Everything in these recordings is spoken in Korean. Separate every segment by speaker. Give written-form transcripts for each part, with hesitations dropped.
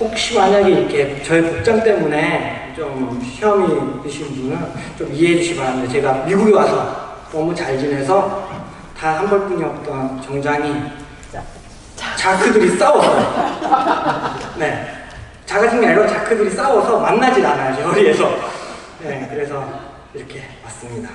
Speaker 1: 혹시 만약에 이렇게 저의 복장 때문에 좀 시험이 드신 분은 좀 이해해 주시기 바랍니다. 제가 미국에 와서 너무 잘 지내서 단 한 벌뿐이었던 정장이 자크들이 싸워서 네, 작아진 게 아니라 자크들이 싸워서 만나질 않아요, 제 허리에서. 네, 그래서 이렇게 왔습니다.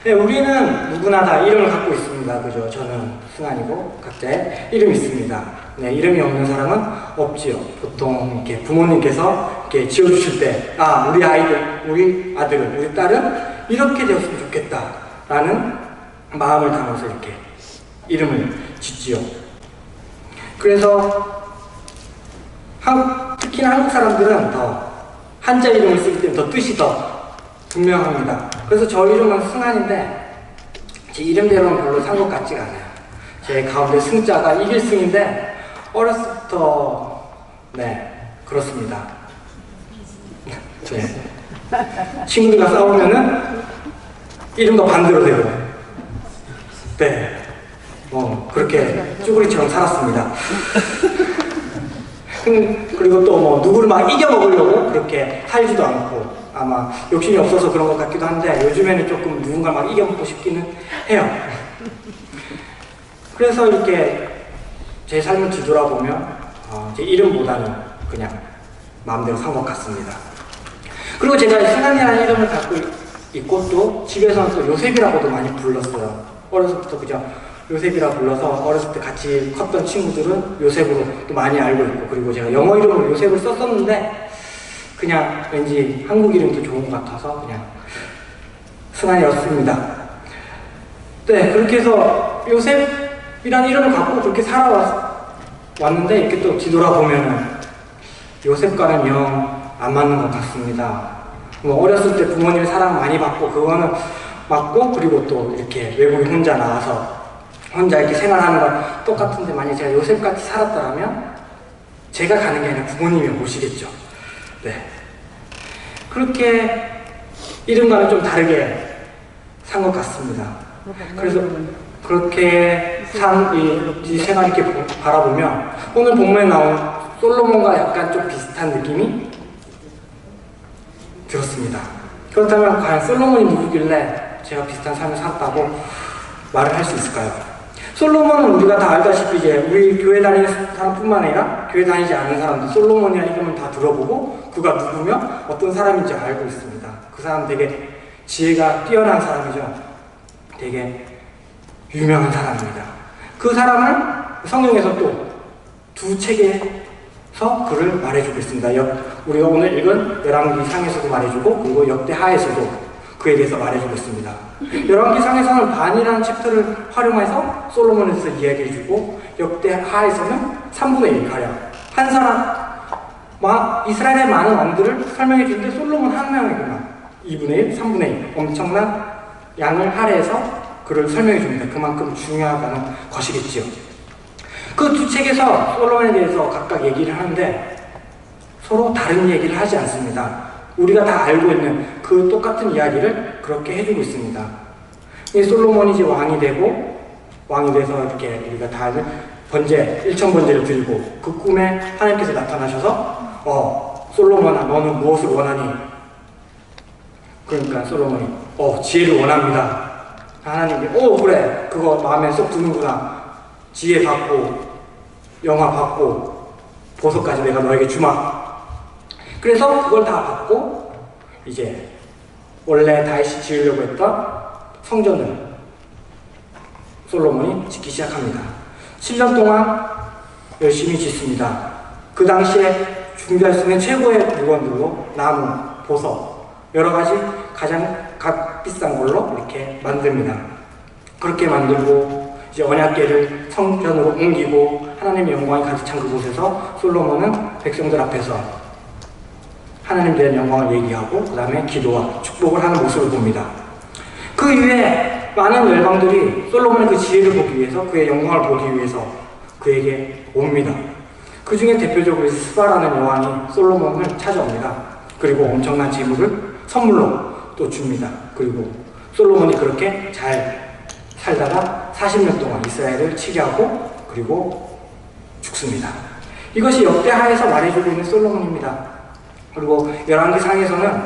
Speaker 1: 네, 우리는 누구나 다 이름을 갖고 있습니다. 그죠? 저는 승환이고 각자의 이름이 있습니다. 네, 이름이 없는 사람은 없지요. 보통 이렇게 부모님께서 이렇게 지어주실 때, 아, 우리 아이들, 우리 아들은, 우리 딸은 이렇게 되었으면 좋겠다 라는 마음을 담아서 이렇게 이름을 짓지요. 그래서 특히나 한국 사람들은 더 한자 이름을 쓰기 때문에 더 뜻이 더 분명합니다. 그래서 저 이름은 승환인데 제 이름대로는 별로 산 것 같지가 않아요. 제 가운데 승자가 이길승인데 어렸을 때부터 네, 그렇습니다. 네. 친구들과 싸우면은 이름도 반대로 되고 네, 그렇게 쭈구리처럼 살았습니다. 그리고 또 뭐 누구를 막 이겨먹으려고 그렇게 살지도 않고 아마 욕심이 없어서 그런 것 같기도 한데 요즘에는 조금 누군가 막 이겨먹고 싶기는 해요. 그래서 이렇게 제 삶을 뒤돌아보면 제 이름보다는 그냥 마음대로 산 것 같습니다. 그리고 제가 승환이라는 이름을 갖고 있고 또 집에서는 또 요셉이라고도 많이 불렀어요. 어렸을 때부터 그죠? 요셉이라 불러서 어렸을 때 같이 컸던 친구들은 요셉으로 또 많이 알고 있고, 그리고 제가 영어 이름으로 요셉을 썼었는데 그냥 왠지 한국 이름도 좋은 것 같아서 그냥 승환이었습니다. 네, 그렇게 해서 요셉이라는 이름을 갖고 그렇게 살아왔는데 이렇게 또 뒤돌아보면은 요셉과는 영 안 맞는 것 같습니다. 뭐 어렸을 때 부모님의 사랑 많이 받고 그거는 맞고, 그리고 또 이렇게 외국에 혼자 나와서 혼자 이렇게 생활하는 건 똑같은데 만약 제가 요셉같이 살았더라면 제가 가는 게 아니라 부모님이 오시겠죠. 네. 그렇게 이름과는 좀 다르게 산 것 같습니다. 그래서 그렇게 이 생활 이렇게 바라보면 오늘 본문에 나온 솔로몬과 약간 좀 비슷한 느낌이 들었습니다. 그렇다면 과연 솔로몬이 누구길래 제가 비슷한 삶을 살았다고 말을 할 수 있을까요? 솔로몬은 우리가 다 알다시피 이제 우리 교회 다니는 사람뿐만 아니라 교회 다니지 않는 사람도 솔로몬이라는 이름을 다 들어보고 그가 누구며 어떤 사람인지 알고 있습니다. 그 사람 되게 지혜가 뛰어난 사람이죠. 되게 유명한 사람입니다. 그 사람을 성경에서 또 두 책에서 그를 말해주고 있습니다. 우리가 오늘 읽은 열왕기상에서도 말해주고 그리고 역대하에서도 그에 대해서 말해주고 있습니다. 열왕기상에서는 반이라는 챕터를 활용해서 솔로몬에 대해서 이야기해주고 역대하에서는 3분의 1 가량 한 사람 이스라엘의 많은 왕들을 설명해주는데 솔로몬 한 명이구나 2분의 1, 3분의 1 엄청난 양을 할애해서 그를 설명해줍니다. 그만큼 중요하다는 것이겠지요. 그 두 책에서 솔로몬에 대해서 각각 얘기를 하는데 서로 다른 얘기를 하지 않습니다. 우리가 다 알고 있는 그 똑같은 이야기를 그렇게 해주고 있습니다. 이 솔로몬이 이제 왕이 돼서 이렇게 우리가 다 아는 일천번제를 드리고 그 꿈에 하나님께서 나타나셔서 솔로몬아 너는 무엇을 원하니? 그러니까 솔로몬이 지혜를 원합니다. 하나님이 그래 그거 마음에 쏙 드는구나. 지혜 받고 영화 받고 보석까지 내가 너에게 주마. 그래서 그걸 다 받고 이제 원래 다시 지으려고 했던 성전을 솔로몬이 짓기 시작합니다. 7년 동안 열심히 짓습니다. 그 당시에 준비할 수 있는 최고의 물건들로 나무, 보석, 여러 가지 가장 값비싼 걸로 이렇게 만듭니다. 그렇게 만들고 이제 언약궤를 성전으로 옮기고 하나님의 영광이 가득 찬 그곳에서 솔로몬은 백성들 앞에서 하나님에 대한 영광을 얘기하고 그 다음에 기도와 축복을 하는 모습을 봅니다. 그 이후에 많은 열방들이 솔로몬의 그 지혜를 보기 위해서 그의 영광을 보기 위해서 그에게 옵니다. 그 중에 대표적으로 스바라는 여왕이 솔로몬을 찾아옵니다. 그리고 엄청난 재물을 선물로 또 줍니다. 그리고 솔로몬이 그렇게 잘 살다가 40년 동안 이스라엘을 치게 하고 그리고 죽습니다. 이것이 역대하에서 말해주고 있는 솔로몬입니다. 그리고 열왕기상에서는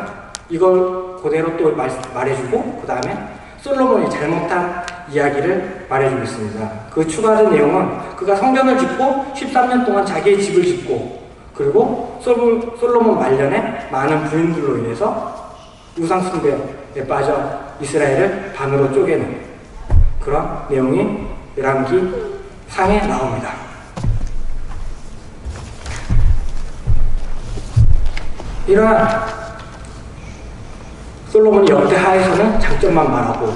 Speaker 1: 이걸 그대로 또 말해주고 그 다음에 솔로몬이 잘못한 이야기를 말해주고 있습니다. 그 추가된 내용은 그가 성전을 짓고 13년 동안 자기의 집을 짓고 그리고 솔로몬 말년에 많은 부인들로 인해서 우상숭배에 빠져 이스라엘을 반으로 쪼개는 그런 내용이 열왕기상에 나옵니다. 이러한 솔로몬이 역대하에서는 장점만 말하고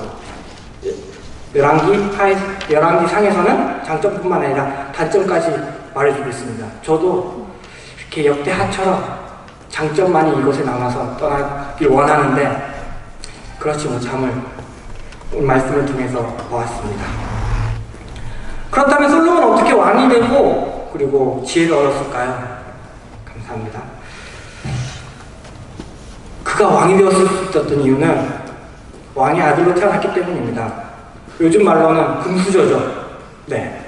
Speaker 1: 열왕기상에서는 장점뿐만 아니라 단점까지 말해주고 있습니다. 저도 이렇게 역대하처럼 장점만이 이곳에 남아서 떠나길 원하는데 그렇지 못함을 오늘 말씀을 통해서 보았습니다. 그렇다면 솔로몬은 어떻게 왕이 되고 그리고 지혜를 얻었을까요? 감사합니다. 그가 왕이 되었을 수 있었던 이유는 왕의 아들로 태어났기 때문입니다. 요즘 말로는 금수저죠. 네.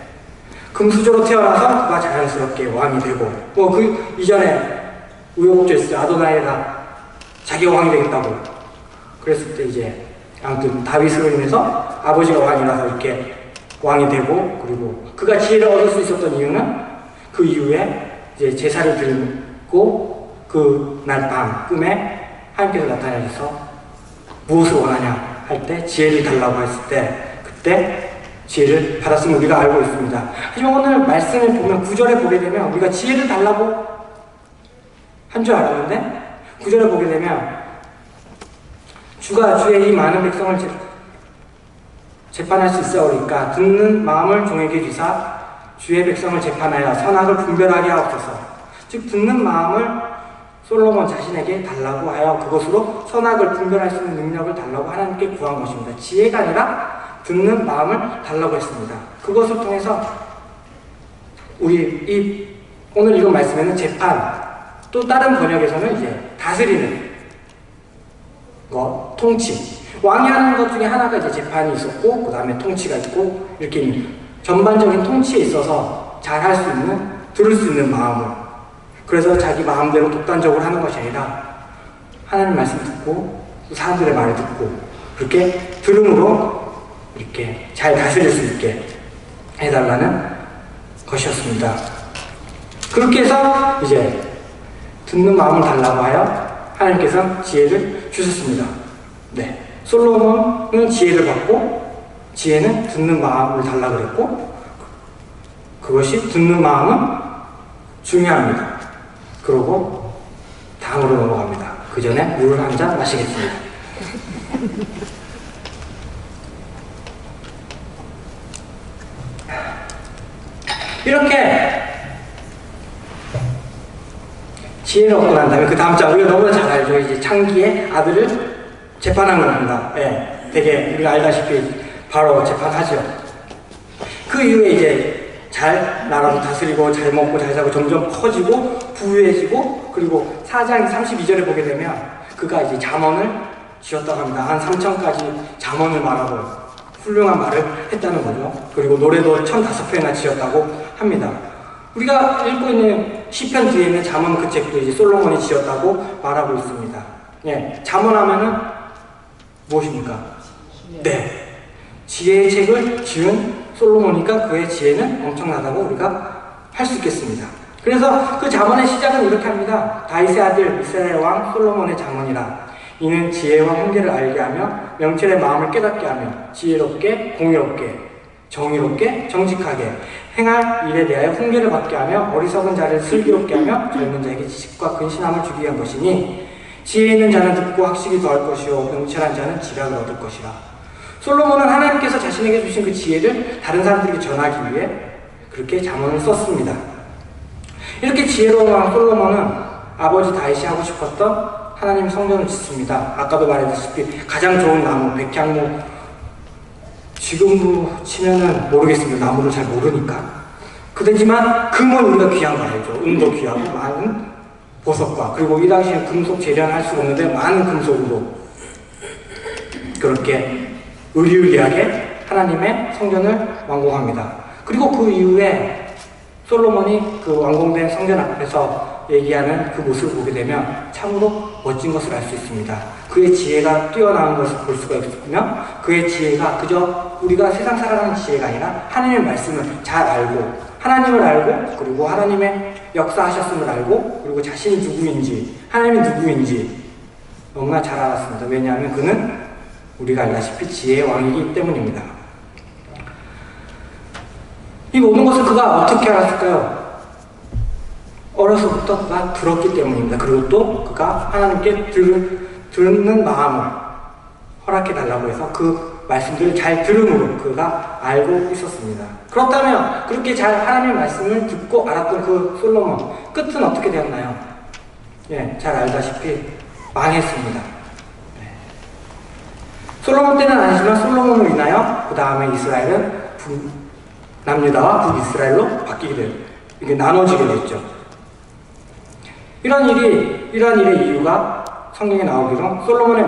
Speaker 1: 금수저로 태어나서 그가 자연스럽게 왕이 되고 그 이전에 우여곡절 있어요. 아도나이가 자기가 왕이 되겠다고 그랬을 때 이제 아무튼 다윗으로 인해서 아버지가 왕이라서 이렇게 왕이 되고 그리고 그가 지혜를 얻을 수 있었던 이유는 그 이후에 이제 제사를 드리고 그 날 밤 꿈에 하나님께서 나타나셔서 무엇을 원하냐 할 때 지혜를 달라고 했을 때 그때 지혜를 받았음을 우리가 알고 있습니다. 하지만 오늘 말씀을 보면 9절에 보게 되면 우리가 지혜를 달라고 한 줄 알았는데 9절에 보게 되면 주가 주의 이 많은 백성을 재판할 수 있사오리까 듣는 마음을 종에게 주사 주의 백성을 재판하여 선악을 분별하게 하옵소서. 즉 듣는 마음을 솔로몬 자신에게 달라고 하여 그것으로 선악을 분별할 수 있는 능력을 달라고 하나님께 구한 것입니다. 지혜가 아니라 듣는 마음을 달라고 했습니다. 그것을 통해서 우리 오늘 읽은 말씀에는 재판, 또 다른 번역에서는 이제 다스리는 것, 통치. 왕이 하는 것 중에 하나가 이제 재판이 있었고 그 다음에 통치가 있고 이렇게 전반적인 통치에 있어서 잘 할 수 있는, 들을 수 있는 마음을, 그래서 자기 마음대로 독단적으로 하는 것이 아니라 하나님 말씀 듣고 사람들의 말을 듣고 그렇게 들음으로 이렇게 잘 다스릴 수 있게 해달라는 것이었습니다. 그렇게 해서 이제 듣는 마음을 달라고 하여 하나님께서 지혜를 주셨습니다. 네, 솔로몬은 지혜를 받고 지혜는 듣는 마음을 달라고 그랬고 그것이 듣는 마음은 중요합니다. 그러고 다음으로 넘어갑니다. 그 전에 물을 한 잔 마시겠습니다. 이렇게 지혜를 얻고 난 다음에 그 다음 장 우리가 너무나 잘 알죠. 이제 창기의 아들을 재판한 겁니다. 네, 되게 우리가 알다시피 바로 재판하죠. 그 이후에 이제 잘 나라도 다스리고 잘 먹고 잘 사고 점점 커지고 부유해지고 그리고 4장 32절에 보게 되면 그가 이제 잠언을 지었다고 합니다. 한 3천까지 잠언을 말하고 훌륭한 말을 했다는 거죠. 그리고 노래도 1005편이나 지었다고 합니다. 우리가 읽고 있는 시편 뒤에 있는 잠언 그 책도 이제 솔로몬이 지었다고 말하고 있습니다. 예, 잠언하면은 무엇입니까? 네, 지혜의 책을 지은 솔로몬이니까 그의 지혜는 엄청나다고 우리가 할 수 있겠습니다. 그래서 그 잠언의 시작은 이렇게 합니다. 다윗의 아들 이스라엘 왕 솔로몬의 잠언이라. 이는 지혜와 훈계를 알게 하며 명철의 마음을 깨닫게 하며 지혜롭게 공의롭게 정의롭게 정직하게 행할 일에 대하여 훈계를 받게 하며 어리석은 자를 슬기롭게 하며 젊은 자에게 지식과 근신함을 주기 위한 것이니 지혜 있는 자는 듣고 학식이 더할 것이요 명철한 자는 지략을 얻을 것이라. 솔로몬은 하나님께서 자신에게 주신 그 지혜를 다른 사람들에게 전하기 위해 그렇게 잠언을 썼습니다. 이렇게 지혜로운 왕 솔로몬은 아버지 다윗이 하고 싶었던 하나님 성전을 짓습니다. 아까도 말했다시피 가장 좋은 나무, 백향무, 지금도 치면은 모르겠습니다. 나무를 잘 모르니까. 그렇지만 금은 우리가 귀한 거 알죠. 은도 귀하고 많은 보석과 그리고 이 당시에는 금속 재련을 할 수가 없는데 많은 금속으로 그렇게 의리의리하게 하나님의 성전을 완공합니다. 그리고 그 이후에 솔로몬이 그 완공된 성전 앞에서 얘기하는 그 모습을 보게 되면 참으로 멋진 것을 알 수 있습니다. 그의 지혜가 뛰어나는 것을 볼 수가 있으며 그의 지혜가 그저 우리가 세상 살아가는 지혜가 아니라 하나님의 말씀을 잘 알고 하나님을 알고 그리고 하나님의 역사하셨음을 알고 그리고 자신이 누구인지 하나님이 누구인지 너무나 잘 알았습니다. 왜냐하면 그는 우리가 알다시피 지혜의 왕이기 때문입니다. 이 모든 것을 그가 어떻게 알았을까요? 어려서부터 그가 들었기 때문입니다. 그리고 또 그가 하나님께 듣는 마음을 허락해달라고 해서 그 말씀들을 잘 들음으로 그가 알고 있었습니다. 그렇다면 그렇게 잘 하나님의 말씀을 듣고 알았던 그 솔로몬 끝은 어떻게 되었나요? 예, 잘 알다시피 망했습니다. 네. 솔로몬 때는 아니지만 솔로몬으로 인하여 그 다음에 이스라엘은 남유다와 북이스라엘로 바뀌게 돼요. 이게 나눠지게 됐죠. 이런 일의 이유가 성경에 나오기로 솔로몬의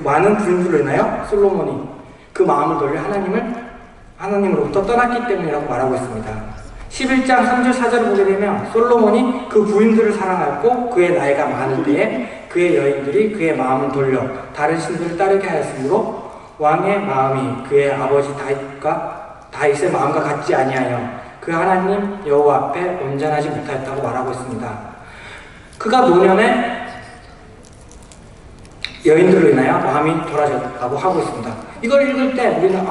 Speaker 1: 많은 부인들로 인하여 솔로몬이 그 마음을 돌려 하나님으로부터 떠났기 때문이라고 말하고 있습니다. 11장 3절 4절을 보게 되면 솔로몬이 그 부인들을 사랑하였고 그의 나이가 많을 때에 그의 여인들이 그의 마음을 돌려 다른 신들을 따르게 하였으므로 왕의 마음이 그의 아버지 다윗의 마음과 같지 아니하여 그 하나님 여호와 앞에 온전하지 못하였다고 말하고 있습니다. 그가 노년에 여인들로 인하여 마음이 돌아졌다고 하고 있습니다. 이걸 읽을 때 우리는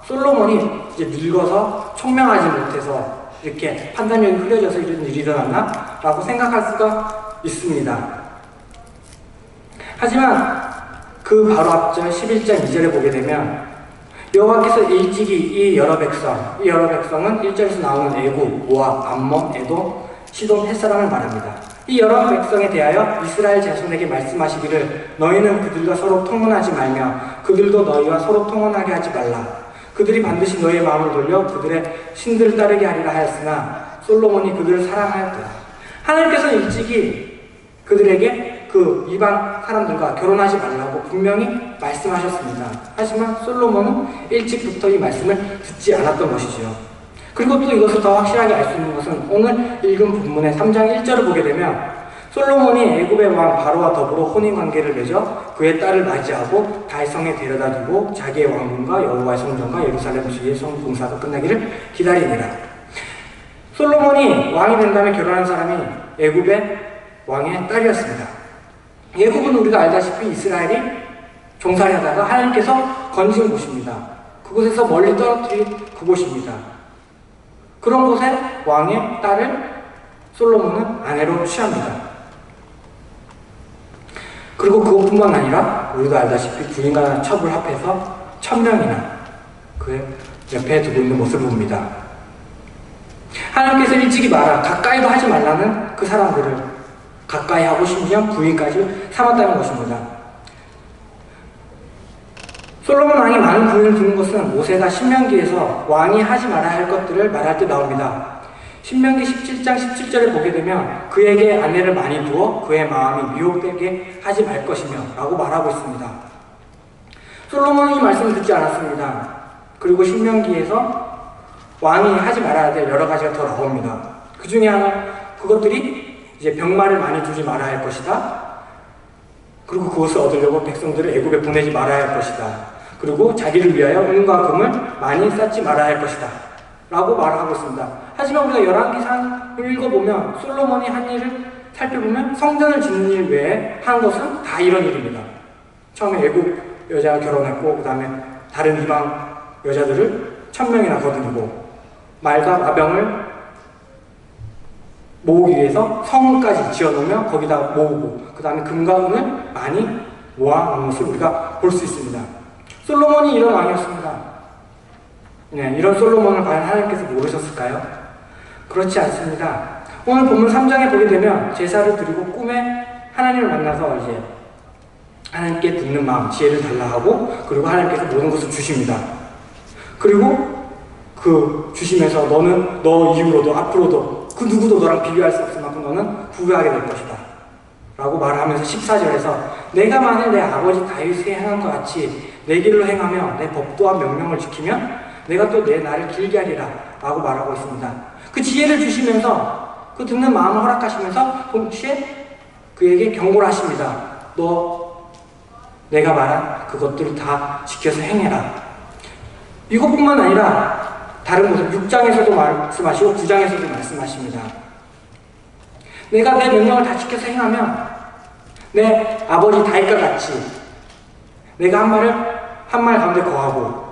Speaker 1: 솔로몬이 이제 늙어서 총명하지 못해서 이렇게 판단력이 흐려져서 이런 일이 일어났나? 라고 생각할 수가 있습니다. 하지만 그 바로 앞절 11장 2절에 보게 되면 여호와께서 일찍이 이 여러 백성은 1절에서 나오는 애굽, 모압, 암몬, 에돔, 시돈, 햇사람을 말합니다. 이 여러 백성에 대하여 이스라엘 자손에게 말씀하시기를 너희는 그들과 서로 통혼하지 말며 그들도 너희와 서로 통혼하게 하지 말라. 그들이 반드시 너희의 마음을 돌려 그들의 신들을 따르게 하리라 하였으나 솔로몬이 그들을 사랑하였더라. 하나님께서 일찍이 그들에게 그 이방 사람들과 결혼하지 말라고 분명히 말씀하셨습니다. 하지만 솔로몬은 일찍부터 이 말씀을 듣지 않았던 것이지요. 그리고 또 이것을 더 확실하게 알 수 있는 것은 오늘 읽은 본문의 3장 1절을 보게 되면 솔로몬이 애굽의 왕 바로와 더불어 혼인관계를 맺어 그의 딸을 맞이하고 다윗성에 데려다 두고 자기의 왕궁과 여호와의 성전과 예루살렘 주의 성 봉사가 끝나기를 기다리니라. 솔로몬이 왕이 된 다음에 결혼한 사람이 애굽의 왕의 딸이었습니다. 애굽은 우리가 알다시피 이스라엘이 종살이 하다가 하나님께서 건진 곳입니다. 그곳에서 멀리 떨어뜨린 그곳입니다. 그런 곳에 왕의 딸을 솔로몬은 아내로 취합니다. 그리고 그것뿐만 아니라 우리가 알다시피 부인과 첩을 합해서 1000명이나 그 옆에 두고 있는 모습을 봅니다. 하나님께서 일찍이 가까이도 하지 말라는 그 사람들을 가까이 하고 심지어 부인까지 삼았다는 것입니다. 솔로몬 왕이 많은 부인을 두는 것은 모세가 신명기에서 왕이 하지 말아야 할 것들을 말할 때 나옵니다. 신명기 17장 17절에 보게 되면 그에게 아내를 많이 두어 그의 마음이 미혹되게 하지 말 것이며 라고 말하고 있습니다. 솔로몬이 이 말씀을 듣지 않았습니다. 그리고 신명기에서 왕이 하지 말아야 될 여러 가지가 더 나옵니다. 그 중에 하나 그것들이 이제 병마를 많이 두지 말아야 할 것이다. 그리고 그것을 얻으려고 백성들을 애굽에 보내지 말아야 할 것이다. 그리고 자기를 위하여 은과 금을 많이 쌓지 말아야 할 것이다 라고 말하고 있습니다. 하지만 우리가 열왕기상을 읽어보면 솔로몬이 한 일을 살펴보면 성전을 짓는 일 외에 한 것은 다 이런 일입니다. 처음에 애굽 여자가 결혼했고 그 다음에 다른 이방 여자들을 1000명이나 거두고 말과 마병을 모으기 위해서 성까지 지어놓으며 거기다 모으고 그 다음에 금과 은을 많이 모아놓은 것을 우리가 볼 수 있습니다. 솔로몬이 이런 왕이었습니다. 네, 이런 솔로몬을 과연 하나님께서 모르셨을까요? 그렇지 않습니다. 오늘 본문 3장에 보게 되면 제사를 드리고 꿈에 하나님을 만나서 이제 하나님께 듣는 마음, 지혜를 달라 하고 그리고 하나님께서 모든 것을 주십니다. 그리고 그 주시면서 너는 너 이후로도 앞으로도 그 누구도 너랑 비교할 수 없을 만큼 너는 부유하게 될 것이다 라고 말하면서 14절에서 내가 만일 내 아버지 다윗이 행한 것 같이 내 길로 행하며 내 법도와 명령을 지키면 내가 또 내 날을 길게 하리라 라고 말하고 있습니다. 그 지혜를 주시면서 그 듣는 마음을 허락하시면서 동시에 그에게 경고를 하십니다. 너 내가 말한 그것들을 다 지켜서 행해라. 이것뿐만 아니라 다른 곳은 6장에서도 말씀하시고 9장에서도 말씀하십니다. 내가 내 명령을 다 지켜서 행하면 내 아버지 다윗과 같이 내가 한 말 가운데 거하고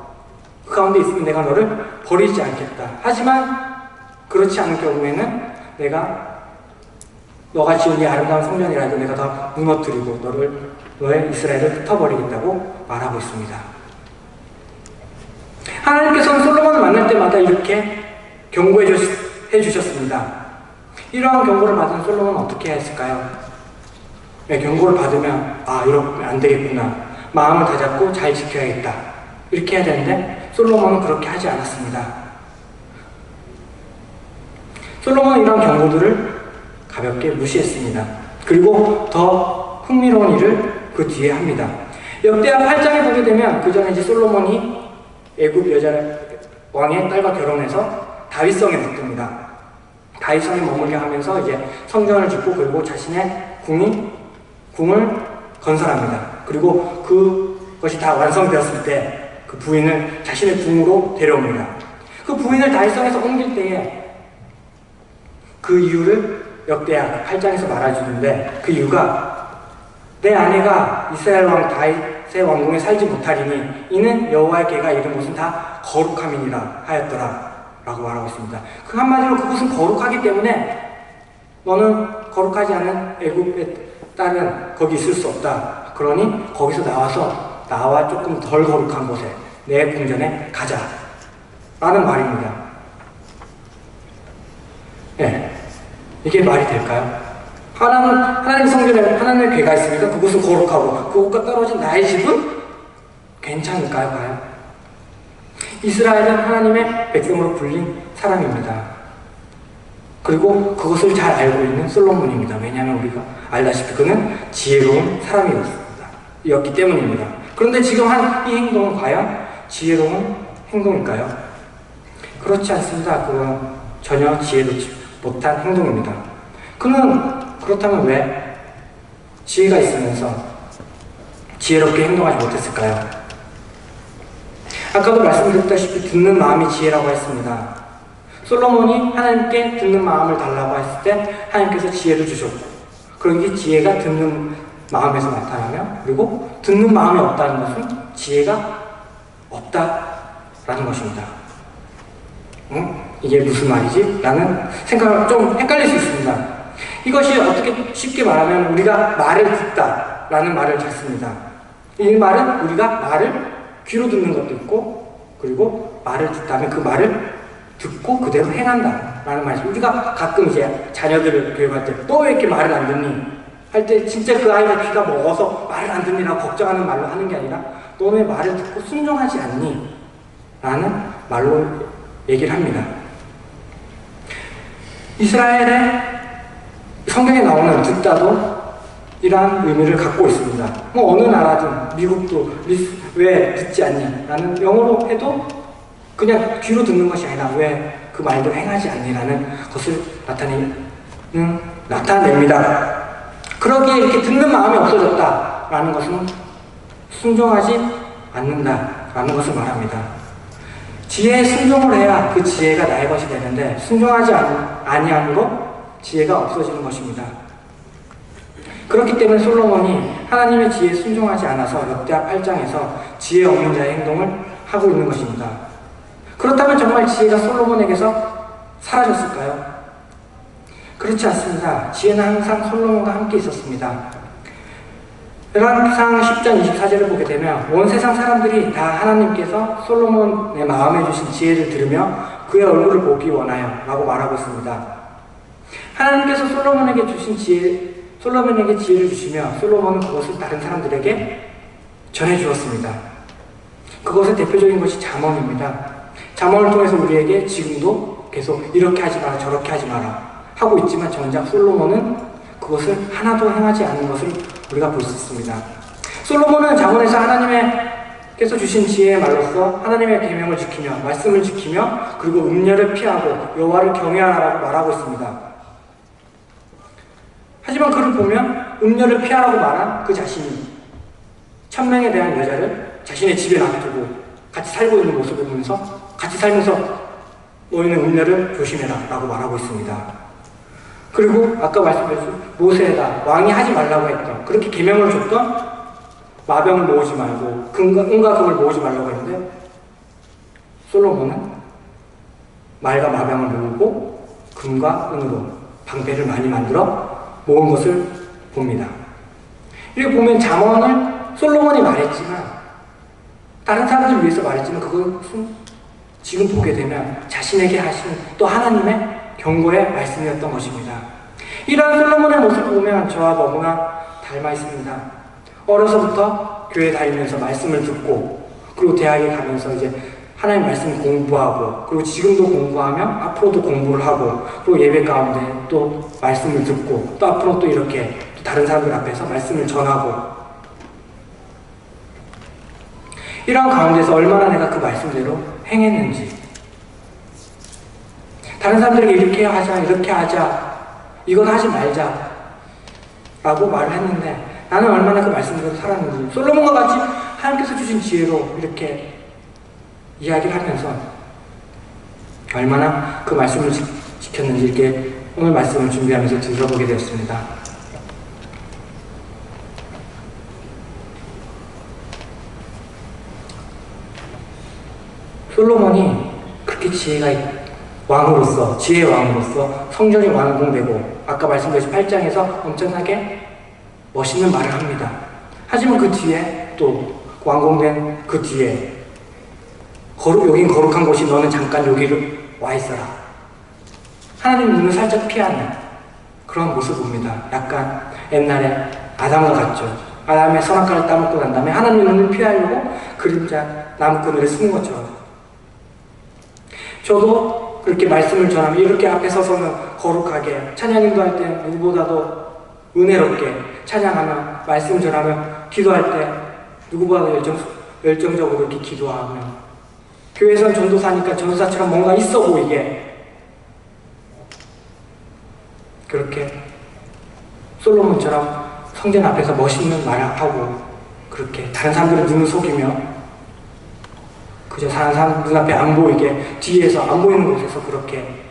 Speaker 1: 그 가운데 있으면 내가 너를 버리지 않겠다. 하지만 그렇지 않은 경우에는 내가 너가 지은 이 아름다운 성전이라도 내가 다 무너뜨리고 너의 이스라엘을 흩어버리겠다고 말하고 있습니다. 하나님께서는 솔로몬을 만날 때마다 이렇게 경고해 주셨습니다. 이러한 경고를 받은 솔로몬은 어떻게 했을까요? 네, 경고를 받으면 이러면 안 되겠구나. 마음을 다잡고 잘 지켜야겠다. 이렇게 해야 되는데 솔로몬은 그렇게 하지 않았습니다. 솔로몬은 이런 경고들을 가볍게 무시했습니다. 그리고 더 흥미로운 일을 그 뒤에 합니다. 역대하 8장에 보게 되면 그 전에 이제 솔로몬이 애굽 여자 왕의 딸과 결혼해서 다윗성에 묵습니다. 다윗성에 머물게 하면서 이제 성전을 짓고 그리고 자신의 궁을 건설합니다. 그리고 그것이 다 완성되었을 때 그 부인을 자신의 궁으로 데려옵니다. 그 부인을 다윗성에서 옮길 때에 그 이유를 역대하 8장에서 말해주는데 그 이유가 내 아내가 이스라엘 왕 다윗의 왕궁에 살지 못하리니 이는 여호와의 궤가 이른 곳은 다 거룩함이니라 하였더라 라고 말하고 있습니다. 그 한마디로 그곳은 거룩하기 때문에 너는 거룩하지 않은 애굽의 딸은 거기 있을 수 없다. 그러니 거기서 나와 조금 덜 거룩한 곳에 내 궁전에 가자 라는 말입니다. 네, 이게 말이 될까요? 하나님 성전에 하나님의 궤가 있으니까 그곳은 거룩하고 그곳과 떨어진 나의 집은 괜찮을까요? 과연? 이스라엘은 하나님의 백성으로 불린 사람입니다. 그리고 그것을 잘 알고 있는 솔로몬입니다. 왜냐하면 우리가 알다시피 그는 지혜로운 사람이었기 때문입니다. 그런데 지금 한 이 행동은 과연 지혜로운 행동일까요? 그렇지 않습니다. 그건 전혀 지혜롭지 못한 행동입니다. 그는 그렇다면 왜 지혜가 있으면서 지혜롭게 행동하지 못했을까요? 아까도 말씀드렸다시피 듣는 마음이 지혜라고 했습니다. 솔로몬이 하나님께 듣는 마음을 달라고 했을 때 하나님께서 지혜를 주셨고 그런 게 지혜가 듣는 마음에서 나타나며 그리고 듣는 마음이 없다는 것은 지혜가 없다라는 것입니다. 이게 무슨 말이지? 라는 생각을 좀 헷갈릴 수 있습니다. 이것이 어떻게 쉽게 말하면 우리가 말을 듣다 라는 말을 찾습니다. 이 말은 우리가 말을 귀로 듣는 것도 있고 그리고 말을 듣다면 그 말을 듣고 그대로 행한다 라는 말이죠. 우리가 가끔 이제 자녀들을 교육할 때 너 왜 이렇게 말을 안 듣니? 할 때 진짜 그 아이가 귀가 먹어서 말을 안 듣니라고 걱정하는 말로 하는 게 아니라 너 왜 말을 듣고 순종하지 않니? 라는 말로 얘기를 합니다. 이스라엘의 성경에 나오는 듣다도 이러한 의미를 갖고 있습니다. 뭐 어느 나라든 미국도 왜 듣지 않니? 라는 영어로 해도 그냥 귀로 듣는 것이 아니라 왜 그 말대로 행하지 않니라는 것을 나타냅니다. 그러기에 이렇게 듣는 마음이 없어졌다라는 것은 순종하지 않는다라는 것을 말합니다. 지혜에 순종을 해야 그 지혜가 나의 것이 되는데 순종하지 아니함으로 지혜가 없어지는 것입니다. 그렇기 때문에 솔로몬이 하나님의 지혜에 순종하지 않아서 역대하 8장에서 지혜 없는 자의 행동을 하고 있는 것입니다. 그렇다면 정말 지혜가 솔로몬에게서 사라졌을까요? 그렇지 않습니다. 지혜는 항상 솔로몬과 함께 있었습니다. 열왕기상 10장 24절을 보게 되면 온 세상 사람들이 다 하나님께서 솔로몬의 마음에 주신 지혜를 들으며 그의 얼굴을 보기 원하여 라고 말하고 있습니다. 하나님께서 솔로몬에게 지혜를 주시며 솔로몬은 그것을 다른 사람들에게 전해주었습니다. 그것의 대표적인 것이 잠언입니다. 잠언을 통해서 우리에게 지금도 계속 이렇게 하지 마라 저렇게 하지 마라 하고 있지만 정작 솔로몬은 그것을 하나도 행하지 않는 것을 우리가 볼 수 있습니다. 솔로몬은 잠언에서 하나님의 하나님께서 주신 지혜의 말로써 하나님의 계명을 지키며 말씀을 지키며 그리고 음녀를 피하고 여호와를 경외하라고 말하고 있습니다. 하지만 그를 보면 음녀를 피하라고 말한 그 자신이 천명에 대한 여자를 자신의 집에 놔두고 같이 살고 있는 모습을 보면서 같이 살면서 너희는 음녀를 조심해라 라고 말하고 있습니다. 그리고 아까 말씀드렸죠. 모세가 왕이 하지 말라고 했던 그렇게 계명을 줬던 마병을 모으지 말고 은과 금을 모으지 말라고 했는데 솔로몬은 말과 마병을 모으고 금과 은으로 방패를 많이 만들어 모은 것을 봅니다. 이렇게 보면 잠언을 솔로몬이 말했지만 다른 사람들 위해서 말했지만 그것은 지금 보게 되면 자신에게 하신 또 하나님의 경고의 말씀이었던 것입니다. 이러한 솔로몬의 모습을 보면 저와 너무나 닮아 있습니다. 어려서부터 교회 다니면서 말씀을 듣고 그리고 대학에 가면서 이제 하나님 말씀 공부하고 그리고 지금도 공부하며 앞으로도 공부를 하고 그리고 예배 가운데 또 말씀을 듣고 또 앞으로 또 이렇게 또 다른 사람들 앞에서 말씀을 전하고 이러한 가운데서 얼마나 내가 그 말씀대로 행했는지 다른 사람들에게 이렇게 하자 이렇게 하자 이건 하지 말자 라고 말을 했는데 나는 얼마나 그 말씀대로 살았는지 솔로몬과 같이 하나님께서 주신 지혜로 이렇게 이야기를 하면서 얼마나 그 말씀을 지켰는지 이렇게 오늘 말씀을 준비하면서 들어보게 되었습니다. 솔로몬이 그렇게 왕으로서 지혜의 왕으로서 성전이 완공되고 아까 말씀드린 8장에서 엄청나게 멋있는 말을 합니다. 하지만 그 뒤에 또 완공된 그 뒤에 여긴 거룩한 곳이 너는 잠깐 여기를 와 있어라. 하나님 눈을 살짝 피하는 그런 모습을 봅니다. 약간 옛날에 아담과 같죠. 아담의 선악과를 따먹고 난 다음에 하나님 눈을 피하려고 그림자 나무꾼을 쓴 것처럼 저도 그렇게 말씀을 전하면 이렇게 앞에 서서는 거룩하게 찬양인도 할 때 누구보다도 은혜롭게 찬양하며 말씀 전하며 기도할 때 누구보다도 열정적으로 이렇게 기도하며 교회에선 전도사니까 전도사처럼 뭔가 있어 보이게 그렇게 솔로몬처럼 성전 앞에서 멋있는 말을 하고 그렇게 다른 사람들의 눈을 속이며 그저 다른 사람 눈앞에 안 보이게 뒤에서 안 보이는 곳에서 그렇게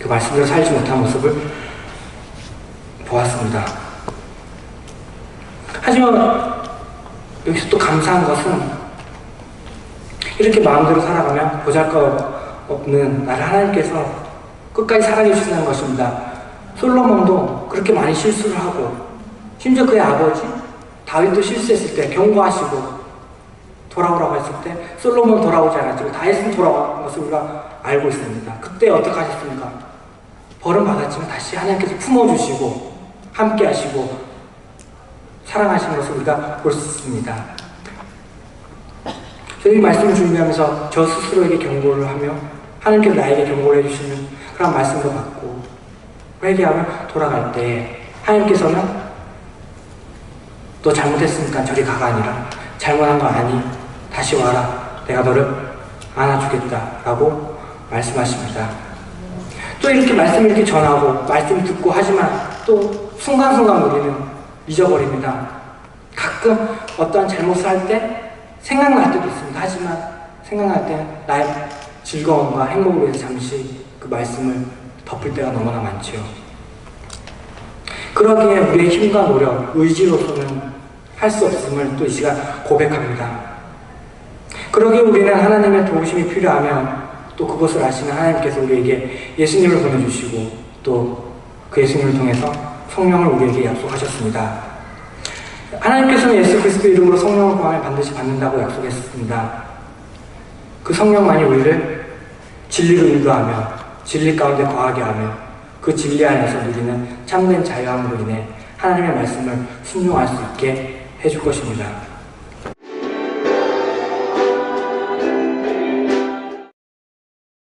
Speaker 1: 그 말씀대로 살지 못한 모습을 보았습니다. 하지만 여기서 또 감사한 것은 이렇게 마음대로 살아가면 보잘것없는 나를 하나님께서 끝까지 사랑해 주신다는 것입니다. 솔로몬도 그렇게 많이 실수를 하고 심지어 그의 아버지 다윗도 실수했을 때 경고하시고 돌아오라고 했을 때 솔로몬 돌아오지 않았지만 다윗은 돌아온 것을 우리가 알고 있습니다. 그때 어떻게 하셨습니까? 벌은 받았지만 다시 하나님께서 품어주시고 함께 하시고 사랑하시는 것을 우리가 볼 수 있습니다. 저희 말씀을 준비하면서 저 스스로에게 경고를 하며 하나님께서 나에게 경고를 해주시는 그런 말씀도 받고 회개하며 돌아갈 때 하나님께서는 너 잘못했으니까 저리 가가 아니라 잘못한 거 아니 다시 와라 내가 너를 안아주겠다 라고 말씀하십니다. 또 이렇게 말씀을 이렇게 전하고 말씀 듣고 하지만 또 순간순간 우리는 잊어버립니다. 가끔 어떠한 잘못을 할 때 생각날 때도 있습니다. 하지만 생각날 때 나의 즐거움과 행복을 위해서 잠시 그 말씀을 덮을 때가 너무나 많지요. 그러기에 우리의 힘과 노력, 의지로서는 할 수 없음을 또 이 시간 고백합니다. 그러기에 우리는 하나님의 도우심이 필요하면 또 그것을 아시는 하나님께서 우리에게 예수님을 보내주시고 또 그 예수님을 통해서 성령을 우리에게 약속하셨습니다. 하나님께서는 예수 그리스도 이름으로 성령을 구하면 반드시 받는다고 약속했습니다. 그 성령만이 우리를 진리로 인도하며 진리 가운데 거하게 하며 그 진리 안에서 누리는 참된 자유함으로 인해 하나님의 말씀을 순종할 수 있게 해줄 것입니다.